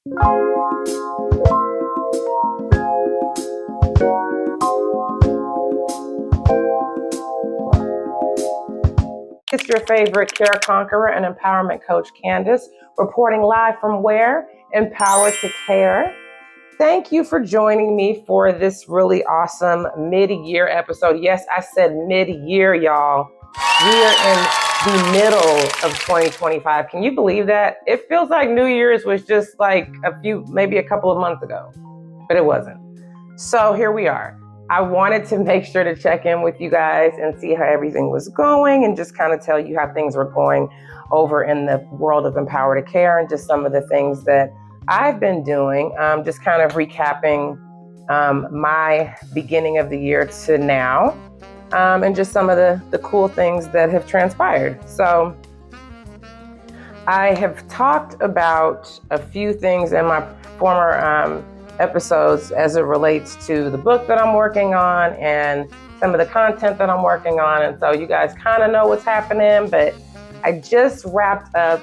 It's your favorite care conqueror and empowerment coach, Candace, reporting live from where? Empower2Care. Thank you for joining me for this really awesome mid-year episode. Yes, I said mid-year, y'all. We are in the middle of 2025. Can you believe that? It feels like New Year's was just like maybe a couple of months ago, but it wasn't. So here we are. I wanted to make sure to check in with you guys and see how everything was going and just kind of tell you how things were going over in the world of Empower2Care and just some of the things that I've been doing, just kind of recapping my beginning of the year to now, and just some of the cool things that have transpired. So I have talked about a few things in my former episodes as it relates to the book that I'm working on and some of the content that I'm working on. And so you guys kind of know what's happening, but I just wrapped up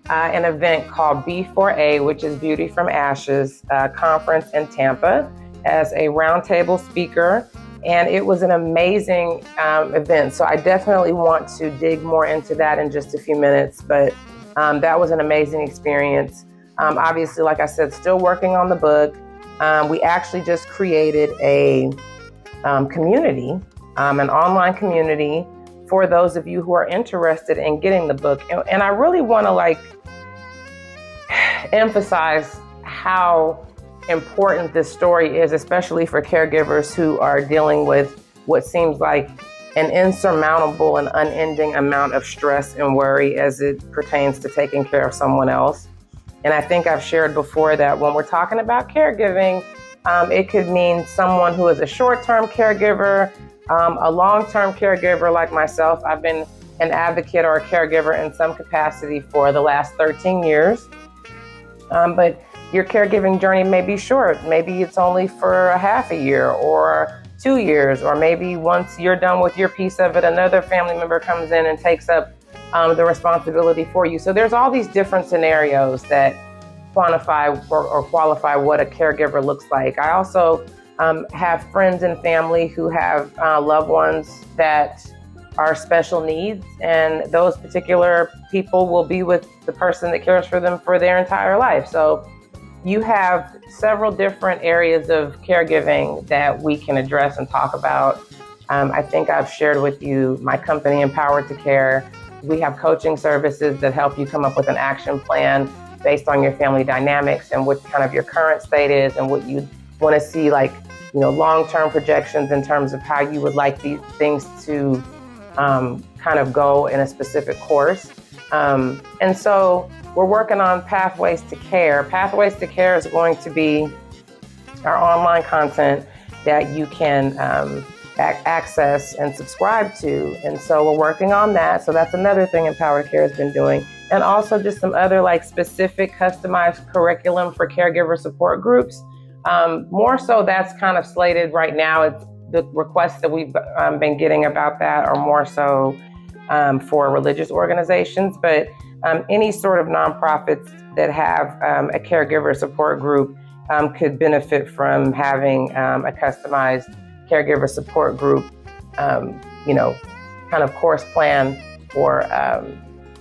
an event called B4A, which is Beauty from Ashes conference in Tampa as a roundtable speaker. And it was an amazing event. So I definitely want to dig more into that in just a few minutes, but that was an amazing experience. Obviously, like I said, still working on the book. We actually just created a community, an online community for those of you who are interested in getting the book. And I really want to emphasize how important this story is, especially for caregivers who are dealing with what seems like an insurmountable and unending amount of stress and worry as it pertains to taking care of someone else. And I think I've shared before that when we're talking about caregiving, it could mean someone who is a short-term caregiver, a long-term caregiver like myself. I've been an advocate or a caregiver in some capacity for the last 13 years. But your caregiving journey may be short. Maybe it's only for a half a year or 2 years, or maybe once you're done with your piece of it, another family member comes in and takes up the responsibility for you. So there's all these different scenarios that quantify or qualify what a caregiver looks like. I also have friends and family who have loved ones that are special needs, and those particular people will be with the person that cares for them for their entire life. So you have several different areas of caregiving that we can address and talk about. I think I've shared with you my company, Empower2Care. We have coaching services that help you come up with an action plan based on your family dynamics and what kind of your current state is and what you want to see, long-term projections in terms of how you would like these things to kind of go in a specific course. And so we're working on Pathways to Care. Pathways to Care is going to be our online content that you can access and subscribe to. And so we're working on that. So that's another thing Empower2Care has been doing. And also just some other specific customized curriculum for caregiver support groups. More so that's kind of slated right now. It's the requests that we've been getting about that are more so for religious organizations, but any sort of nonprofits that have a caregiver support group could benefit from having a customized caregiver support group, kind of course plan for,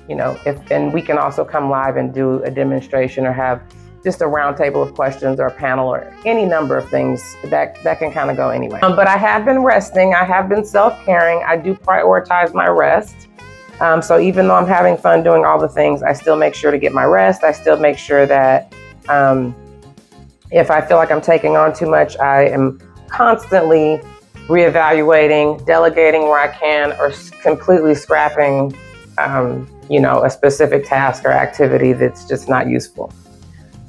and we can also come live and do a demonstration or have just a roundtable of questions or a panel or any number of things that can kind of go anyway. But I have been resting. I have been self-caring. I do prioritize my rest. So even though I'm having fun doing all the things, I still make sure to get my rest. I still make sure that if I feel like I'm taking on too much, I am constantly reevaluating, delegating where I can, or completely scrapping, a specific task or activity that's just not useful.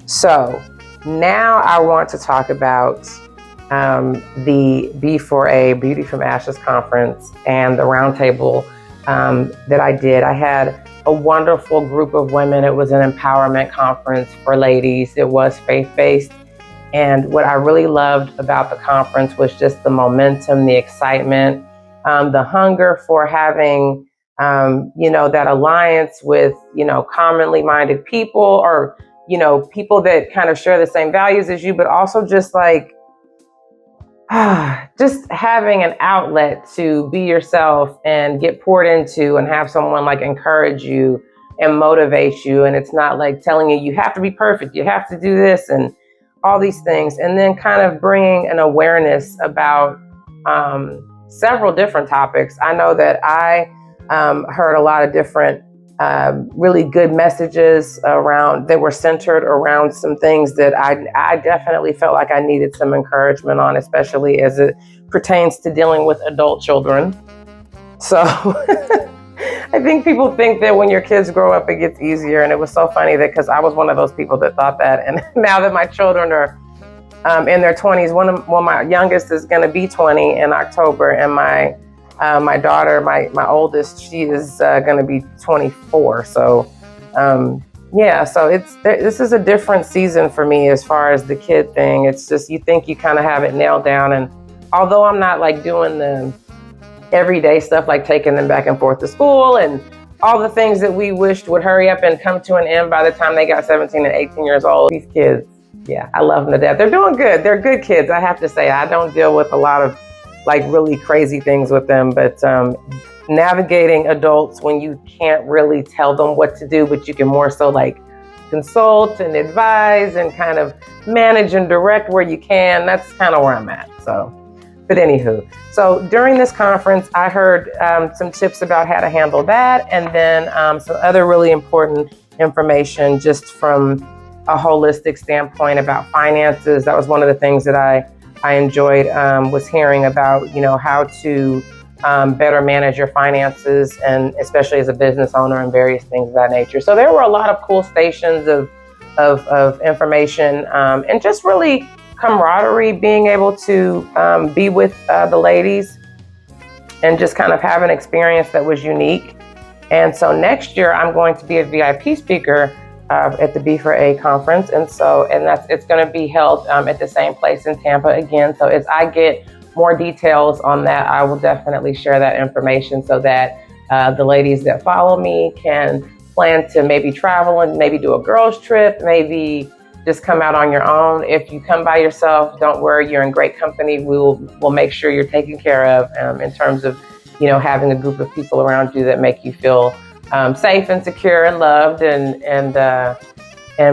So now I want to talk about the B4A, Beauty from Ashes conference, and the roundtable that I did. I had a wonderful group of women. It was an empowerment conference for ladies. It was faith-based. And what I really loved about the conference was just the momentum, the excitement, the hunger for having, that alliance with, commonly minded people, or, people that kind of share the same values as you, but also just like, just having an outlet to be yourself and get poured into and have someone like encourage you and motivate you. And it's not like telling you have to be perfect, you have to do this and all these things. And then kind of bringing an awareness about several different topics. I know that I heard a lot of different really good messages around that were centered around some things that I definitely felt like I needed some encouragement on, especially as it pertains to dealing with adult children. So I think people think that when your kids grow up, it gets easier. And it was so funny that because I was one of those people that thought that. And now that my children are in their 20s, my youngest is going to be 20 in October, and my daughter, my oldest, she is going to be 24. So, so this is a different season for me as far as the kid thing. It's just, you think you kind of have it nailed down. And although I'm not like doing the everyday stuff, like taking them back and forth to school and all the things that we wished would hurry up and come to an end by the time they got 17 and 18 years old, these kids, yeah, I love them to death. They're doing good. They're good kids. I have to say, I don't deal with a lot of like really crazy things with them, but navigating adults when you can't really tell them what to do, but you can more so like consult and advise and kind of manage and direct where you can. That's kind of where I'm at. So, but anywho, so during this conference, I heard some tips about how to handle that, and then some other really important information just from a holistic standpoint about finances. That was one of the things that I enjoyed, was hearing about, how to better manage your finances, and especially as a business owner and various things of that nature. So there were a lot of cool stations of information, and just really camaraderie, being able to be with the ladies and just kind of have an experience that was unique. And so next year I'm going to be a VIP speaker at the B4A conference. And it's going to be held at the same place in Tampa again. So as I get more details on that, I will definitely share that information so that the ladies that follow me can plan to maybe travel and maybe do a girls trip, maybe just come out on your own. If you come by yourself, don't worry, you're in great company. We'll make sure you're taken care of in terms of, having a group of people around you that make you feel safe and secure and loved and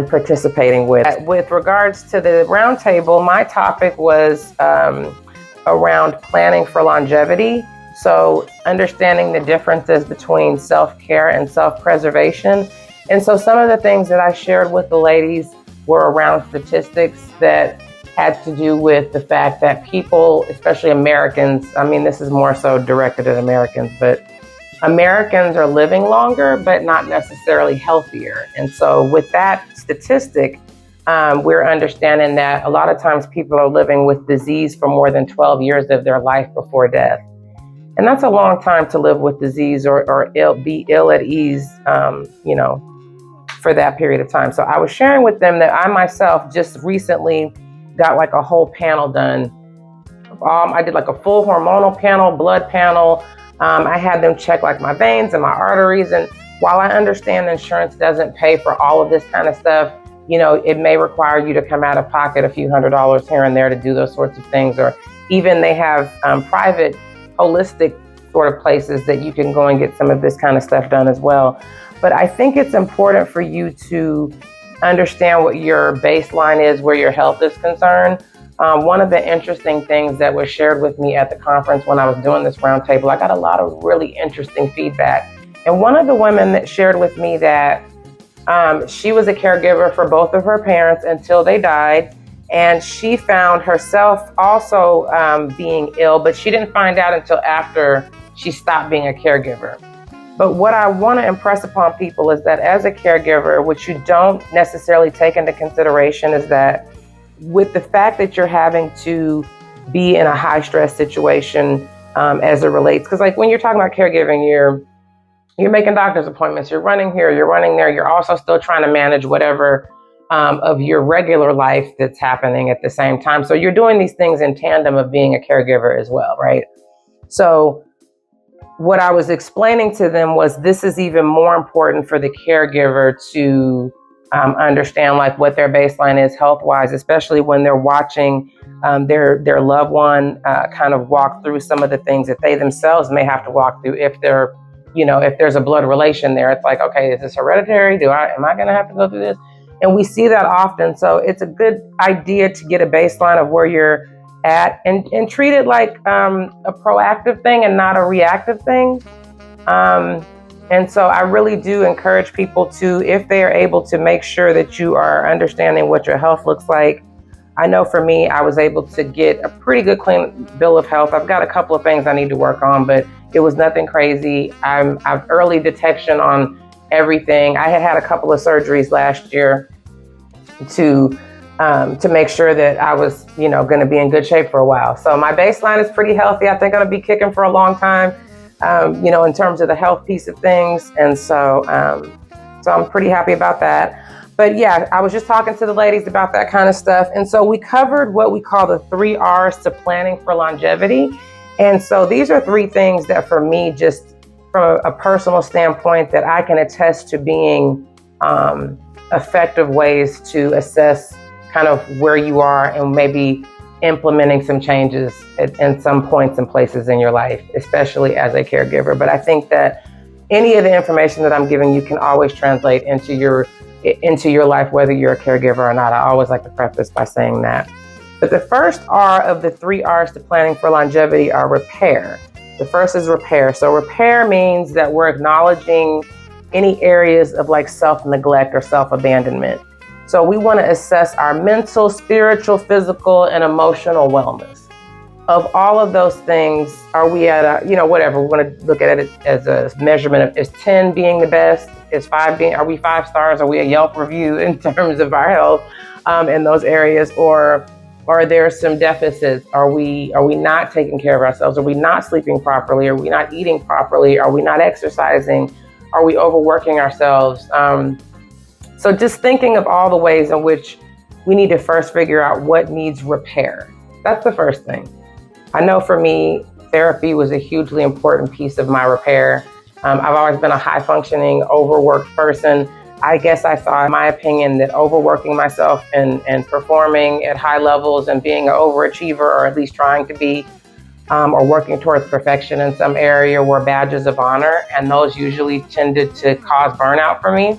participating with. With regards to the roundtable, my topic was around planning for longevity. So understanding the differences between self-care and self-preservation. And so some of the things that I shared with the ladies were around statistics that had to do with the fact that people, especially Americans, I mean, this is more so directed at Americans, but Americans are living longer, but not necessarily healthier. And so with that statistic, we're understanding that a lot of times people are living with disease for more than 12 years of their life before death. And that's a long time to live with disease or be ill at ease, for that period of time. So I was sharing with them that I myself just recently got like a whole panel done. I did like a full hormonal panel, blood panel. I had them check like my veins and my arteries. And while I understand insurance doesn't pay for all of this kind of stuff, it may require you to come out of pocket a few $100s here and there to do those sorts of things. Or even they have private, holistic sort of places that you can go and get some of this kind of stuff done as well. But I think it's important for you to understand what your baseline is, where your health is concerned. One of the interesting things that was shared with me at the conference when I was doing this roundtable, I got a lot of really interesting feedback. And one of the women that shared with me that she was a caregiver for both of her parents until they died. And she found herself also being ill, but she didn't find out until after she stopped being a caregiver. But what I want to impress upon people is that as a caregiver, what you don't necessarily take into consideration is that with the fact that you're having to be in a high stress situation as it relates, because like when you're talking about caregiving, you're making doctor's appointments, you're running here, you're running there, you're also still trying to manage whatever of your regular life that's happening at the same time. So you're doing these things in tandem of being a caregiver as well, right? So what I was explaining to them was this is even more important for the caregiver to understand like what their baseline is health-wise, especially when they're watching their loved one kind of walk through some of the things that they themselves may have to walk through. If they're, if there's a blood relation there, it's like, okay, is this hereditary? Am I going to have to go through this? And we see that often. So it's a good idea to get a baseline of where you're at and treat it like a proactive thing and not a reactive thing. And so I really do encourage people to, if they are able to, make sure that you are understanding what your health looks like. I know for me, I was able to get a pretty good clean bill of health. I've got a couple of things I need to work on, but it was nothing crazy. I've early detection on everything. I had a couple of surgeries last year to make sure that I was, going to be in good shape for a while. So my baseline is pretty healthy. I think I'm going to be kicking for a long time, in terms of the health piece of things. And so I'm pretty happy about that. But yeah, I was just talking to the ladies about that kind of stuff. And so we covered what we call the 3 R's to planning for longevity. And so these are 3 things that for me, just from a personal standpoint, that I can attest to being effective ways to assess kind of where you are and maybe implementing some changes in some points and places in your life, especially as a caregiver. But I think that any of the information that I'm giving you can always translate into your life, whether you're a caregiver or not. I always like to preface by saying that. But the first R of the 3 R's to planning for longevity are repair. The first is repair. So repair means that we're acknowledging any areas of like self-neglect or self-abandonment. So we want to assess our mental, spiritual, physical, and emotional wellness. Of all of those things, are we at whatever, we want to look at it as a measurement of, is 10 being the best? Are we 5 stars? Are we a Yelp review in terms of our health in those areas? Or are there some deficits? Are we not taking care of ourselves? Are we not sleeping properly? Are we not eating properly? Are we not exercising? Are we overworking ourselves? So just thinking of all the ways in which we need to first figure out what needs repair. That's the first thing. I know for me, therapy was a hugely important piece of my repair. I've always been a high-functioning, overworked person. I guess I thought, in my opinion, that overworking myself and performing at high levels and being an overachiever, or at least trying to be, or working towards perfection in some area, were badges of honor. And those usually tended to cause burnout for me.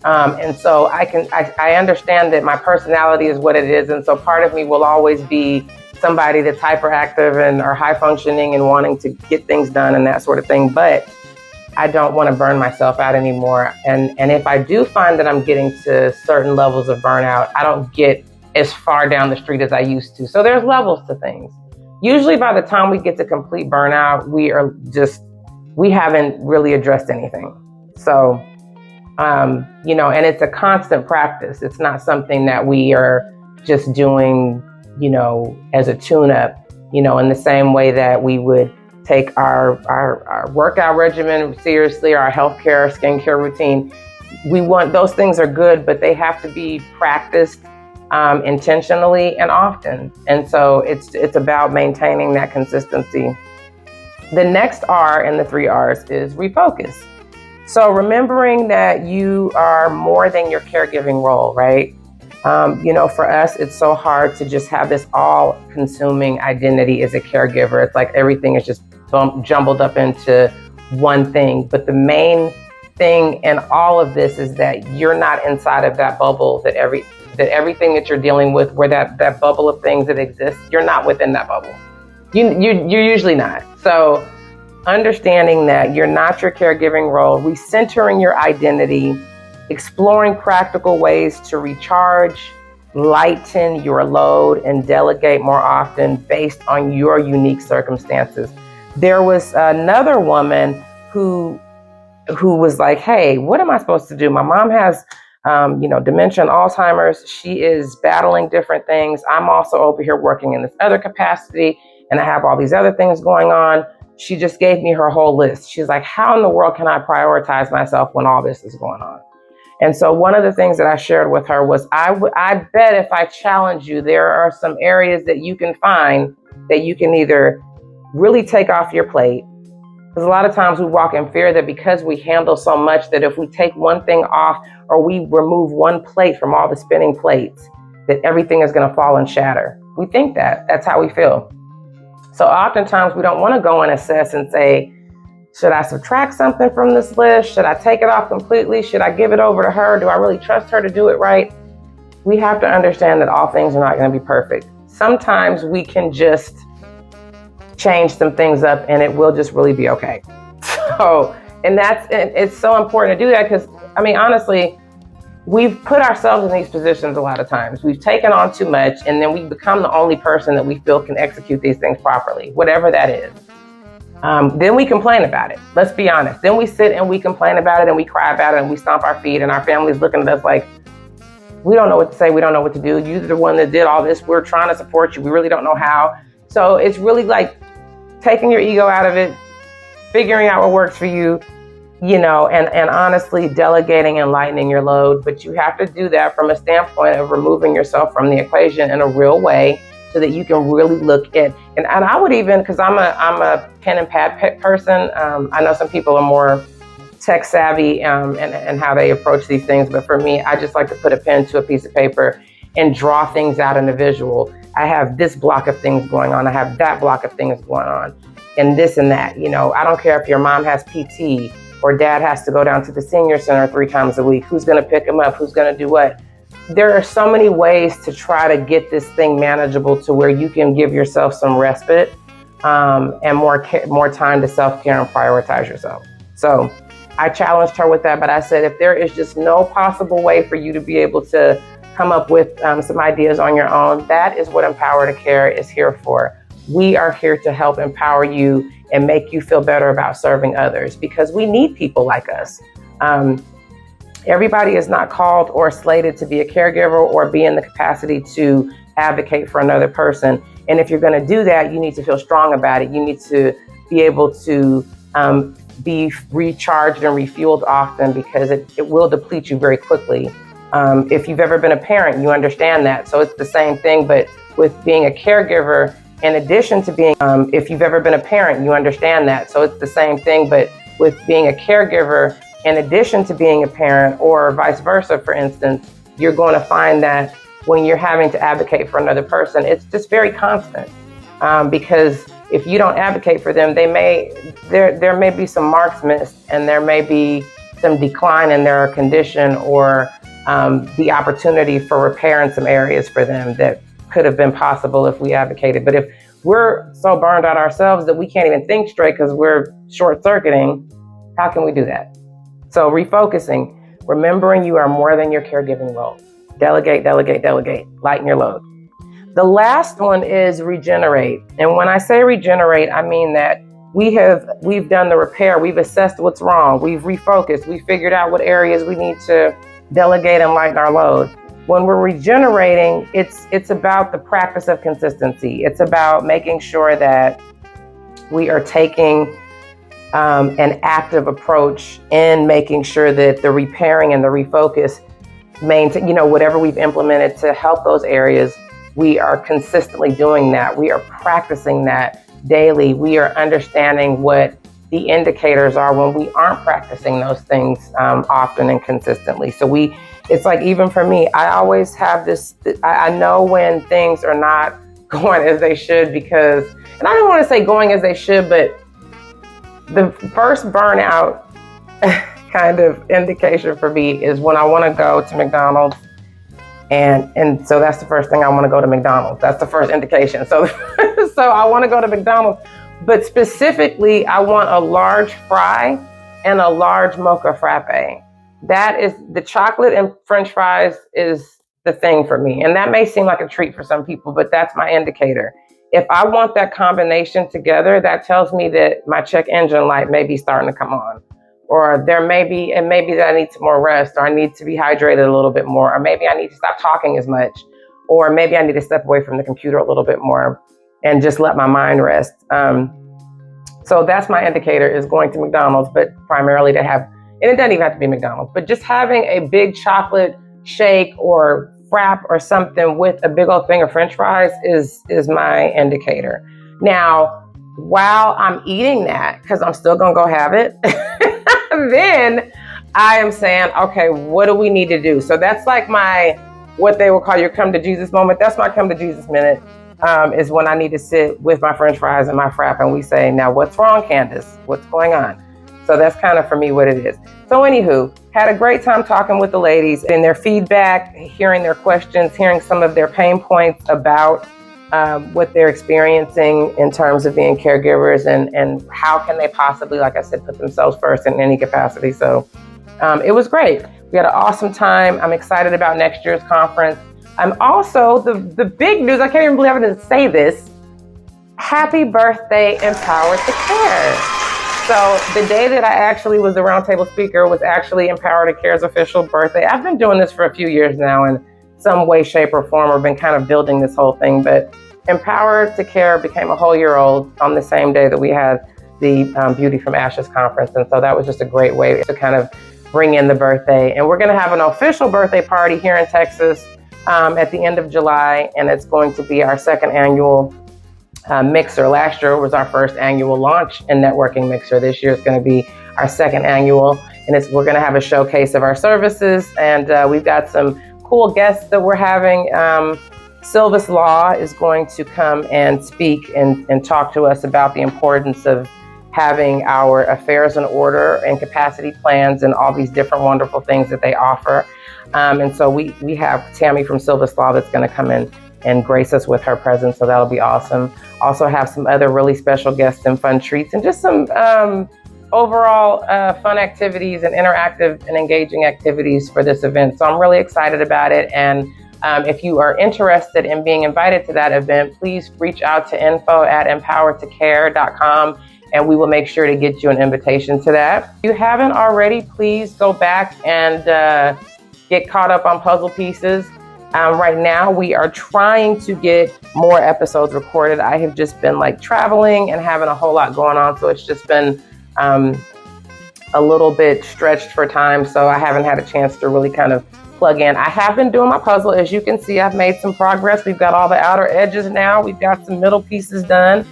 And so I understand that my personality is what it is. And so part of me will always be somebody that's hyperactive or high functioning and wanting to get things done and that sort of thing. But I don't want to burn myself out anymore. And if I do find that I'm getting to certain levels of burnout, I don't get as far down the street as I used to. So there's levels to things. Usually by the time we get to complete burnout, we haven't really addressed anything. So, and it's a constant practice. It's not something that we are just doing, as a tune-up, in the same way that we would take our workout regimen seriously, our healthcare, skincare routine. We want, those things are good, but they have to be practiced intentionally and often. And so it's about maintaining that consistency. The next R in the 3 R's is refocus. So remembering that you are more than your caregiving role, right? For us, it's so hard to just have this all-consuming identity as a caregiver. It's like everything is just jumbled up into one thing. But the main thing in all of this is that you're not inside of that bubble, that everything that you're dealing with, where that bubble of things that exists, you're not within that bubble. You're usually not. So understanding that you're not your caregiving role, recentering your identity, exploring practical ways to recharge, lighten your load, and delegate more often based on your unique circumstances. There was another woman who was like, hey, what am I supposed to do? My mom has, dementia and Alzheimer's. She is battling different things. I'm also over here working in this other capacity, and I have all these other things going on. She just gave me her whole list. She's like, how in the world can I prioritize myself when all this is going on? And so one of the things that I shared with her was, I bet if I challenge you, there are some areas that you can find that you can either really take off your plate Because a lot of times we walk in fear that because we handle so much, that if we take one thing off or we remove one plate from all the spinning plates, that everything is going to fall and shatter. We think that. That's how we feel. So oftentimes we don't want to go and assess and say, should I subtract something from this list? Should I take it off completely? Should I give it over to her? Do I really trust her to do it right? We have to understand that all things are not going to be perfect. Sometimes we can just change some things up and it will just really be okay. So, and it's so important to do that because, I mean, honestly, we've put ourselves in these positions a lot of times. We've taken on too much and then we become the only person that we feel can execute these things properly, whatever that is. Then we complain about it. Let's be honest. Then we sit and we complain about it and we cry about it and we stomp our feet and our family's looking at us like, we don't know what to say. We don't know what to do. You're the one that did all this. We're trying to support you. We really don't know how. So it's really like taking your ego out of it, figuring out what works for you, and honestly delegating and lightening your load. But you have to do that from a standpoint of removing yourself from the equation in a real way so that you can really look at, and I would even, because I'm a pen and pad person. I know some people are more tech savvy and how they approach these things. But for me, I just like to put a pen to a piece of paper and draw things out in a visual. I have this block of things going on. I have that block of things going on and this and that. I don't care if your mom has PT or dad has to go down to the senior center 3 times a week. Who's going to pick him up? Who's going to do what? There are so many ways to try to get this thing manageable to where you can give yourself some respite and more time to self-care and prioritize yourself. So I challenged her with that, but I said, if there is just no possible way for you to be able to come up with some ideas on your own, that is what Empower2Care is here for. We are here to help empower you and make you feel better about serving others because we need people like us. Everybody is not called or slated to be a caregiver or be in the capacity to advocate for another person. And if you're going to do that, you need to feel strong about it. You need to be able to be recharged and refueled often because it will deplete you very quickly. If you've ever been a parent, you understand that. So it's the same thing, but with being a caregiver, in addition to being, if you've ever been a parent, you understand that. So it's the same thing, but with being a caregiver, in addition to being a parent or vice versa, for instance, you're going to find that when you're having to advocate for another person, it's just very constant. Because if you don't advocate for them, there may be some marks missed and there may be some decline in their condition or the opportunity for repair in some areas for them that could have been possible if we advocated. But if we're so burned out ourselves that we can't even think straight because we're short-circuiting, how can we do that? So refocusing, remembering you are more than your caregiving role. Delegate, delegate, delegate. Lighten your load. The last one is regenerate. And when I say regenerate, I mean that we've done the repair. We've assessed what's wrong. We've refocused. We figured out what areas we need to delegate and lighten our load. When we're regenerating, it's about the practice of consistency. It's about making sure that we are taking an active approach in making sure that the repairing and the refocus maintain, whatever we've implemented to help those areas, we are consistently doing that. We are practicing that daily. We are understanding what the indicators are when we aren't practicing those things often and consistently. So it's like, even for me, I always have this, I know when things are not going as they should because, and I don't want to say going as they should, but the first burnout kind of indication for me is when I want to go to McDonald's. And so that's the first thing, I want to go to McDonald's. That's the first indication. So I want to go to McDonald's, but specifically I want a large fry and a large mocha frappe. That is the chocolate and French fries is the thing for me. And that may seem like a treat for some people, but that's my indicator. If I want that combination together, that tells me that my check engine light may be starting to come on. Or that I need some more rest, or I need to be hydrated a little bit more, or maybe I need to stop talking as much, or maybe I need to step away from the computer a little bit more and just let my mind rest. So that's my indicator, is going to McDonald's, but primarily to have, and it doesn't even have to be McDonald's, but just having a big chocolate shake or frap or something with a big old thing of French fries is my indicator. Now, while I'm eating that, because I'm still going to go have it, then I am saying, okay, what do we need to do? So that's like what they will call your come to Jesus moment. That's my come to Jesus minute, is when I need to sit with my French fries and my frap and we say, now what's wrong, Candace? What's going on? So that's kind of for me what it is. So anywho, had a great time talking with the ladies and their feedback, hearing their questions, hearing some of their pain points about what they're experiencing in terms of being caregivers and how can they possibly, like I said, put themselves first in any capacity. So it was great. We had an awesome time. I'm excited about next year's conference. I'm also, the big news, I can't even believe I didn't say this. Happy birthday, Empower2Care. So the day that I actually was the roundtable speaker was actually Empower2Care's official birthday. I've been doing this for a few years now in some way, shape, or form, or been kind of building this whole thing. But Empower2Care became a whole year old on the same day that we had the Beauty from Ashes conference. And so that was just a great way to kind of bring in the birthday. And we're going to have an official birthday party here in Texas at the end of July. And it's going to be our second annual Mixer. Last year was our first annual launch in Networking Mixer. This year is going to be our second annual, and we're going to have a showcase of our services, and we've got some cool guests that we're having. Sylvis Law is going to come and speak and talk to us about the importance of having our affairs in order and capacity plans and all these different wonderful things that they offer. And so we have Tammy from Sylvis Law that's going to come in and grace us with her presence, so that'll be awesome. Also have some other really special guests and fun treats and just some overall fun activities and interactive and engaging activities for this event. So I'm really excited about it. And if you are interested in being invited to that event, please reach out to info@empower2care.com and we will make sure to get you an invitation to that. If you haven't already, please go back and get caught up on puzzle pieces. Right now, we are trying to get more episodes recorded. I have just been traveling and having a whole lot going on. So it's just been a little bit stretched for time. So I haven't had a chance to really kind of plug in. I have been doing my puzzle. As you can see, I've made some progress. We've got all the outer edges now. We've got some middle pieces done.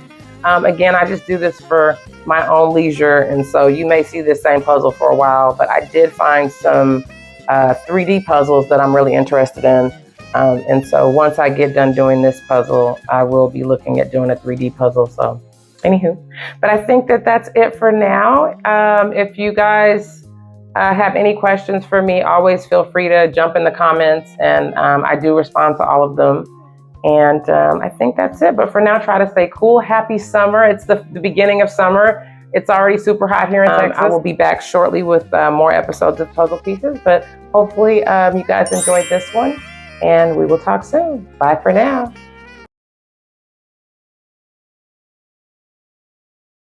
Again, I just do this for my own leisure. And so you may see this same puzzle for a while, but I did find some 3D puzzles that I'm really interested in. And so once I get done doing this puzzle, I will be looking at doing a 3D puzzle. So anywho, but I think that's it for now. If you guys have any questions for me, always feel free to jump in the comments, and I do respond to all of them. And I think that's it. But for now, try to stay cool. Happy summer. It's the beginning of summer. It's already super hot here in Texas. I will be back shortly with more episodes of Puzzle Pieces, but hopefully you guys enjoyed this one. And we will talk soon. Bye for now.